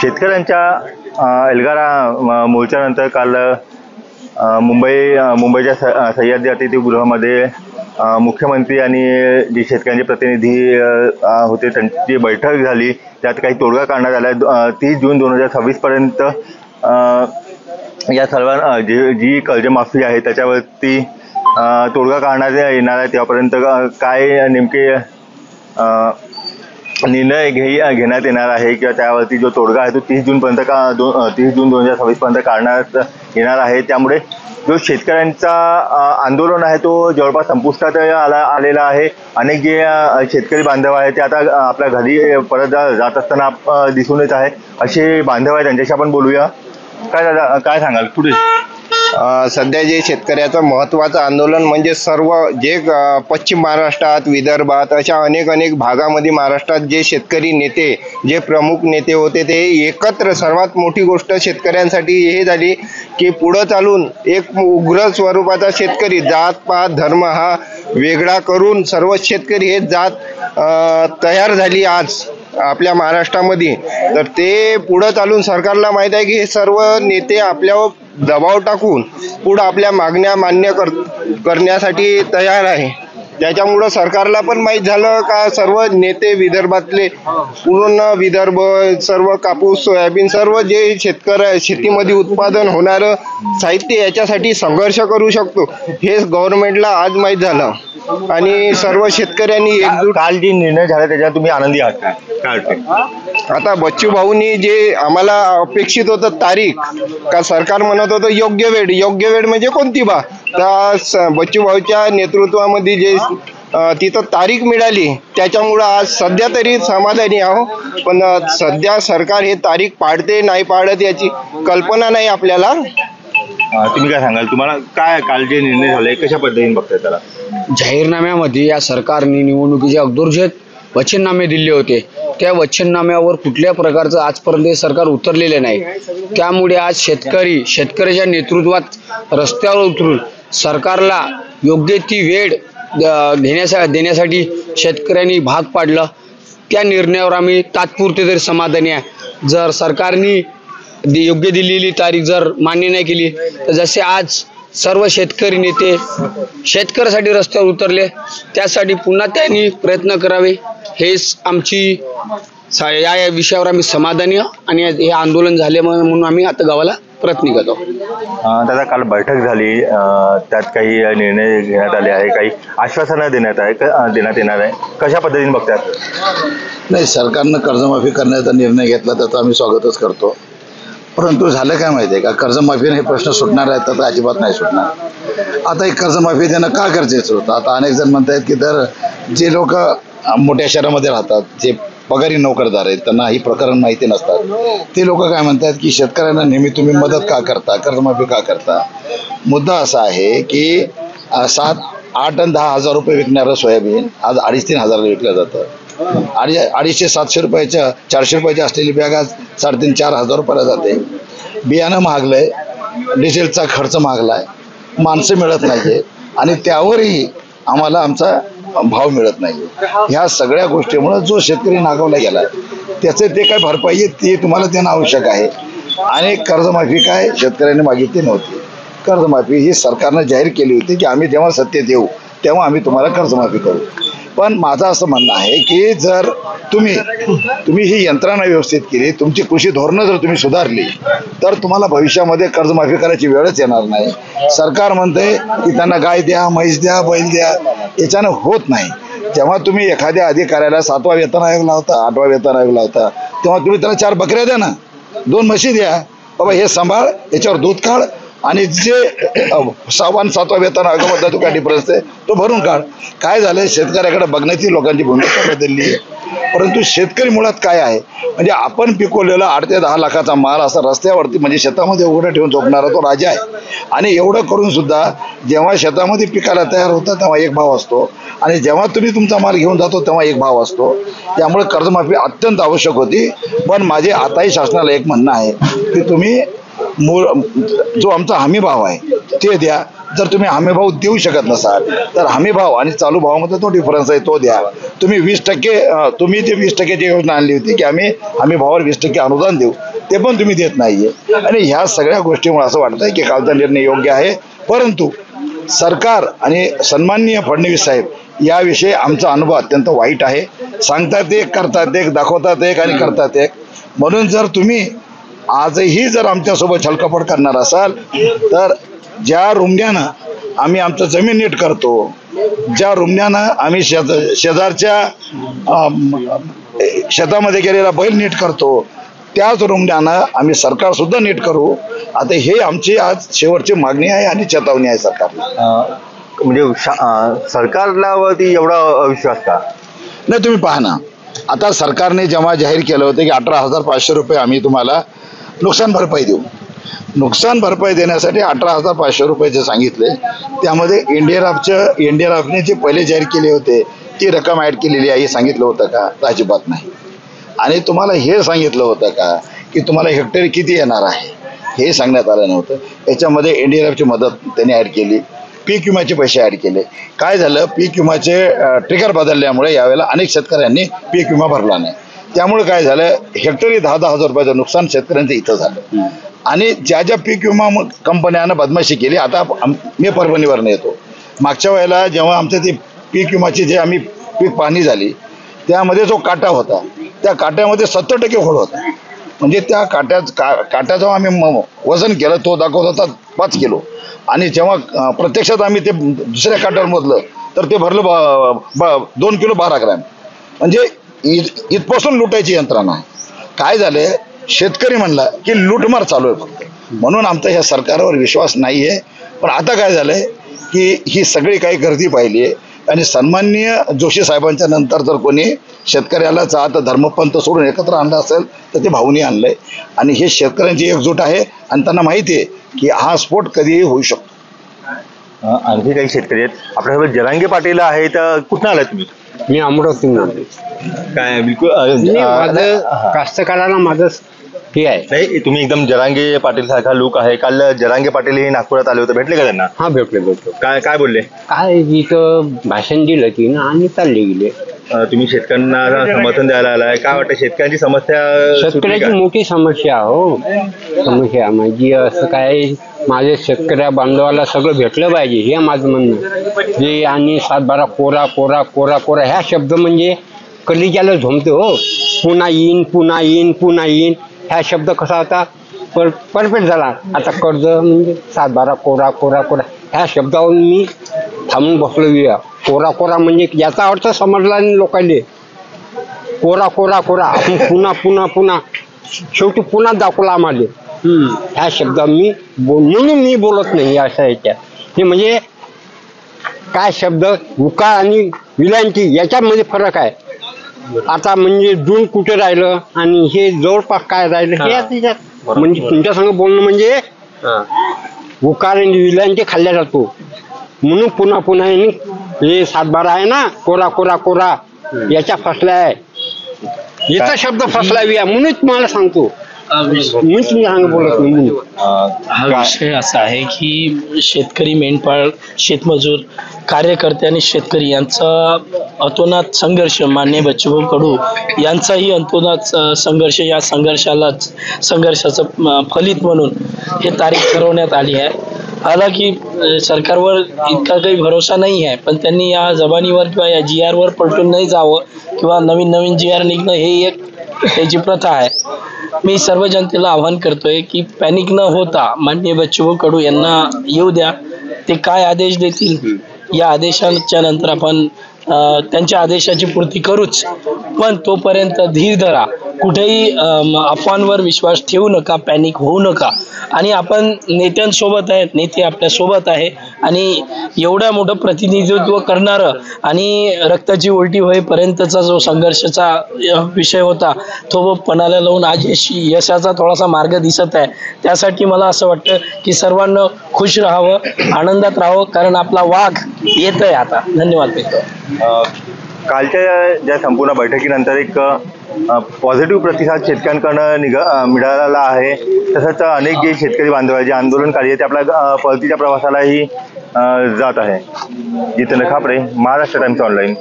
शेतकऱ्यांच्या एल्गार मोर्चानंतर काल मुंबईच्या सह्याद्री अतिथीगृहामध्ये मुख्यमंत्री आणि जे शेतकऱ्यांचे प्रतिनिधी होते त्यांची बैठक झाली। त्यात काही तोडगा काढण्यात आला। 30 जून 2026 पर्यंत या सर्व जी कर्जमाफी आहे त्याच्यावरती तोडगा काढण्यात येणार आहे। त्यापर्यंत काय नेमके निर्णय घेण्यात येणार आहे किंवा त्यावरती जो तोडगा आहे तो 30 जून 2026 पर्यंत काढण्यात येणार आहे। त्यामुळे जो शेतकऱ्यांचा आंदोलन आहे तो जवळपास संपुष्टात आलेला आहे। अनेक जे शेतकरी बांधव आहेत ते आता आपल्या घरी परत जात असताना दिसून येत आहे। असे बांधव आहेत त्यांच्याशी आपण बोलूया। काय सांगाल पुढे? सध्या जे शेतकऱ्याचं महत्त्वाचं आंदोलन म्हणजे सर्व जे पश्चिम महाराष्ट्रात, विदर्भात अशा अनेक भागामध्ये महाराष्ट्रात जे शेतकरी नेते, जे प्रमुख नेते होते ते एकत्र, सर्वात मोठी गोष्ट शेतकऱ्यांसाठी हे झाली की पुढं चालून एक उग्र स्वरूपाचा शेतकरी जात पात धर्म हा वेगळा करून सर्व शेतकरी हे जात तयार झाली आज आपल्या महाराष्ट्रामध्ये। तर ते पुढं चालून सरकारला माहीत आहे की हे सर्व नेते आपल्यावर दबाव टाकून पुढं आपल्या मागण्या मान्य करण्यासाठी तयार आहे। त्याच्यामुळं सरकारला पण माहीत झालं का सर्व नेते विदर्भातले, पूर्ण विदर्भ, सर्व कापूस, सोयाबीन, सर्व जे शेतीमध्ये उत्पादन होणारं साहित्य याच्यासाठी संघर्ष करू शकतो हे गव्हर्नमेंटला आज माहीत झालं आणि सर्व शेतकऱ्यांनी एकजूट। काल जे निर्णय झाला त्याच्यात तुम्ही आनंदी आहात काय वाटतं? आता बच्चू भाऊनी जे आम्हाला अपेक्षित होतं तारीख, का सरकार म्हणत होतं योग्य वेळ म्हणजे कोणती बा, तर बच्चू भाऊच्या नेतृत्वामध्ये जे तिथं तारीख मिळाली त्याच्यामुळं आज सध्या तरी समाधानी आहो। पण सध्या सरकार हे तारीख पाळते नाही पाळत याची कल्पना नाही आपल्याला। तुम्ही काय सांगाल? तुम्हाला काय काल जे निर्णय झाले कशा पद्धतीने बघताय त्याला? जाहीरनाम्यामध्ये या सरकारने निवडणुकीचे अगोदरचे वचननामे दिले होते, त्या वचननाम्यावर कुठल्या प्रकारचं आजपर्यंत सरकार उतरलेले नाही। त्यामुळे आज शेतकऱ्याच्या नेतृत्वात रस्त्यावर उतरून सरकारला योग्य ती वेळ देण्यासाठी शेतकऱ्यांनी भाग पाडलं। त्या निर्णयावर आम्ही तात्पुरते तरी समाधानी आहे। जर सरकारने योग्य दिलेली तारीख जर मान्य नाही केली तर जसे आज सर्व शेतकरी नेते शेतकऱ्यासाठी रस्त्यावर उतरले त्यासाठी पुन्हा त्यांनी प्रयत्न करावे हेच आमची या विषयावर आम्ही समाधानी आणि हे आंदोलन झाले म्हणून आम्ही आता गावाला प्रयत्न करतो। दादा काल बैठक झाली, त्यात काही निर्णय घेण्यात आले आहे, काही आश्वासनं देण्यात येणार आहे, कशा पद्धतीने बघतात? नाही, सरकारनं कर्जमाफी करण्याचा निर्णय घेतला त्याचं आम्ही स्वागतच करतो। परंतु झालं काय माहिती आहे का, कर्जमाफीने हे प्रश्न सुटणार आहेत तर अजिबात नाही सुटणार। आता एक कर्जमाफी देणं का गरजेचं होतं? आता अनेक जण म्हणतात की तर जे लोक मोठ्या शहरामध्ये राहतात, जे पगारी नोकरदार आहेत, त्यांना ही प्रकरण माहिती नसतात, ते लोक काय म्हणतात की शेतकऱ्यांना नेहमी तुम्ही मदत का करता, कर्जमाफी का करता? मुद्दा असा आहे की 7, 8 आणि 10 हजार रुपये विकणारं सोयाबीन आज 2,500-3 हजाराला विकलं जातं। 250-700 रुपयाच्या 400 रुपयाची असलेली बॅग आज 3,500-4 हजार रुपयाला जाते। बियाणं महागलंय, डिझेलचा खर्च महागलाय, माणसं मिळत नाहीये आणि त्यावरही आम्हाला आमचा भाव मिळत नाही। ह्या सगळ्या गोष्टीमुळे जो शेतकरी नागावला गेला त्याचे ते काय भरपाई ते तुम्हाला देणं आवश्यक आहे। आणि कर्जमाफी काय शेतकऱ्यांनी मागितली नव्हती, कर्जमाफी ही सरकारनं जाहीर केली होती की आम्ही जेव्हा सत्तेत येऊ तेव्हा आम्ही तुम्हाला कर्जमाफी करू। पण माझं असं म्हणणं आहे की जर तुम्ही ही यंत्रणा व्यवस्थित केली, तुमची कृषी धोरणं जर तुम्ही सुधारली तर तुम्हाला भविष्यामध्ये कर्जमाफी करायची वेळच येणार नाही। सरकार म्हणते की त्यांना गाय द्या, म्हैस द्या, बैल द्या, याच्यानं होत नाही। जेव्हा तुम्ही एखाद्या अधिकाऱ्याला 7वा वेतन आयोग लावता, 8वा वेतन आयोग लावता, तेव्हा तुम्ही त्याला 4 बकऱ्या द्या ना, 2 म्हशी द्या, बाबा हे सांभाळ, याच्यावर दूध काढ आणि जे 6वा आणि 7वा वेतन आयोगामधला जो काय डिफरन्स आहे तो भरून काढ। काय झालंय, शेतकऱ्याकडे बघण्याची लोकांची भूमिका बदलली आहे। परंतु शेतकरी मुळात काय आहे, म्हणजे आपण पिकवलेला 8 ते 10 लाखाचा माल असा रस्त्यावरती म्हणजे शेतामध्ये उघडं ठेवून झोपणारा तो राजा आहे। आणि एवढं करून सुद्धा जेव्हा शेतामध्ये पिकाला तयार होतं तेव्हा एक भाव असतो आणि जेव्हा तुम्ही तुमचा माल घेऊन जातो तेव्हा एक भाव असतो। त्यामुळे कर्जमाफी अत्यंत आवश्यक होती। पण माझे आताही शासनाला एक म्हणणं आहे की तुम्ही जो आमचा हमी भाव आहे ते द्या. जर तुम्ही हमी भाव देऊ शकत नसाल तर हमी भाव आणि चालू भावामध्ये तो डिफरन्स आहे तो द्या. तुम्ही 20% तुम्ही ते 20%ची योजना आणली होती की आम्ही हमी भावावर 20% अनुदान देऊ, ते पण तुम्ही देत नाहीये. आणि ह्या सगळ्या गोष्टीमुळे असं वाटतंय की कालचा निर्णय योग्य आहे, परंतु सरकार आणि सन्माननीय फडणवीस साहेब याविषयी आमचा अनुभव अत्यंत वाईट आहे. सांगतात एक, करतात एक, दाखवतात एक आणि करतात एक. म्हणून जर तुम्ही आजही जर आमच्यासोबत छलकपट करणार असाल तर ज्या रुमण्यानं आम्ही आमचं जमीन नीट करतो, ज्या रुमण्यानं आम्ही शेजारच्या शेतामध्ये गेलेला बैल नीट करतो, त्याच रुमण्यानं आम्ही सरकार सुद्धा नीट करू. आता हे आमची आज शेवटची मागणी आहे आणि चेतावणी आहे सरकारला. म्हणजे सरकारला वरती एवढा अविश्वास का? नाही, तुम्ही पहा ना, आता सरकारने जेव्हा जाहीर केलं होतं की 18,500 रुपये आम्ही तुम्हाला नुकसान भरपाई देऊ. नुकसान भरपाई देण्यासाठी 18,500 रुपये जे सांगितले त्यामध्ये एनडीआरएफने जे पहिले जाहीर केले होते ती रक्कम ऍड केलेली आहे हे सांगितलं होतं का? अजिबात नाही. आणि तुम्हाला हे सांगितलं होतं का की तुम्हाला हेक्टरी किती येणार आहे हे सांगण्यात आलं नव्हतं. याच्यामध्ये एनडीआरएफची मदत त्यांनी ऍड केली, पीक विम्याचे पैसे ऍड केले. काय झालं, पीक विम्याचे ट्रिगर बदलल्यामुळे यावेळेला अनेक शेतकऱ्यांनी पीक विमा भरला नाही. त्यामुळे काय झालं, हेक्टरी 10,000 रुपयाचं नुकसान शेतकऱ्यांचं इथं झालं. आणि ज्या ज्या पीक विमा कंपन्यानं बदमाशी केली, आता मी परभणीवरनं येतो, मागच्या वेळेला जेव्हा आमच्या ती पीक विमाची जे आम्ही पीक पाहणी झाली त्यामध्ये जो काटा होता त्या काट्यामध्ये 70% खोड होता. म्हणजे त्या काट्याचं आम्ही वजन केलं, तो दाखवत होता 5 किलो. आणि जेव्हा प्रत्यक्षात आम्ही ते दुसऱ्या काट्यावर मोजलं तर ते भरलं 2 किलो 12 ग्रॅम. म्हणजे इथपासून लुटायची यंत्रणा आहे. काय झालंय, शेतकरी म्हणला की लूटमार चालू आहे फक्त, म्हणून आमचा ह्या सरकारवर विश्वास नाही आहे. पण आता काय झालंय की ही सगळी काही गर्दी पाहिली आहे आणि सन्माननीय जोशी साहेबांच्या नंतर जर कोणी शेतकऱ्याला जात धर्मपंथ सोडून एकत्र आणलं असेल तर ते भाऊनी आणलंय. आणि हे शेतकऱ्यांची एकजूट आहे आणि त्यांना माहिती आहे की हा स्फोट कधीही होऊ शकतो. आणखी काही शेतकरी आहेत आपल्यासोबत. जरांगे पाटील आहेत, कुठं आलाय तुम्ही? मी अमरावती काय बिलकुल कास्तकाराला माझं हे आहे. नाही, तुम्ही एकदम जरांगे पाटील सारखा लुक आहे. काल जरांगे पाटील हे नागपुरात आले होते, भेटले का त्यांना? हा, भेटलो. काय बोलले? काय इथं भाषण दिलं की ना आणि चालले गेले. तुम्ही शेतकऱ्यांना समर्थन द्यायला आलाय, काय वाटतं शेतकऱ्यांची समस्या? शेतकऱ्याची मोठी समस्या हो, समस्या म्हणजे असं काय, माझ्या शेतकऱ्या बांधवाला सगळं भेटलं पाहिजे हे माझं म्हणणं. जे आणि 7-12 कोरा कोरा कोरा कोरा ह्या शब्द म्हणजे कलिजाला झोमतो हो. पुन्हा येईन ह्या शब्द कसा होता परफेक्ट झाला. आता कर्ज म्हणजे 7-12 कोरा कोरा कोरा ह्या शब्दावरून मी थांबून बसलो. कोरा कोरा म्हणजे याचा अर्थ समजला नाही लोकांनी. कोरा कोरा कोरा आपण पुन्हा शेवटी पुन्हा दाखवला आम्हाला. ह्या शब्द म्हणून मी बोलत नाही अशा याच्यात. हे म्हणजे काय शब्द उकार आणि विलांटी याच्यामध्ये फरक आहे. आता म्हणजे जून कुठे राहिलं आणि हे जवळपास काय राहिलं हे त्याच्यात. म्हणजे तुमच्या संग बोलणं म्हणजे उकार आणि विलांटी खाल्ल्या जातो. म्हणून पुन्हा हे 7-12 आहे ना, कोरा कोरा कोरा याच्या फसला आहे, याचा शब्द फसला म्हणून तुम्हाला सांगतो. मी तुम्ही बोलत नाही. हा विषय असा आहे की शेतकरी, मेंढपाळ, शेतमजूर, कार्यकर्ते आणि शेतकरी यांचा अतोनात संघर्ष, माननीय बच्चूभाऊ कडू यांचाही अतोनात संघर्ष, या संघर्षाचं फलित म्हणून हे तारीख ठरवण्यात आली आहे. हालाकी सरकारवर इतका काही भरोसा नाही आहे, पण त्यांनी या जबानीवर किंवा या GR वर पलटून नाही जावं किंवा नवीन GR निघणं हे एक त्याची प्रथा आहे. मी सर्व जनतेला आवाहन करतोय की पॅनिक न होता माननीय बच्चूभाऊ कडू यांना येऊ द्या. ते काय आदेश देतील या आदेशाच्या नंतर आपण त्यांच्या आदेशाची पूर्ती करूच. पण तोपर्यंत धीर धरा, कुठेही अफवांवर विश्वास ठेवू नका, पॅनिक होऊ नका. आणि आपण नेत्यांसोबत आहेत, नेते आपल्या सोबत आहे. आणि एवढ्या मोठं प्रतिनिधित्व करणारं आणि रक्ताची उलटी होईपर्यंतचा जो संघर्षाचा विषय होता तो पणाला लावून आज यशाचा थोडासा मार्ग दिसत आहे. त्यासाठी मला असं वाटतं की सर्वांना खुश राहावं, आनंदात राहावं, कारण आपला वाघ येतोय आता. धन्यवाद. कालच्या ज्या संपूर्ण बैठकीनंतर एक पॉझिटिव्ह प्रतिसाद शेतकऱ्यांकडनं मिळालेला आहे. तसंच अनेक जे शेतकरी बांधव आहे, जे आंदोलनकारी आहे, ते आपल्या परतीच्या प्रवासालाही जात आहे. Jitendra Khapre, Maharashtra times online.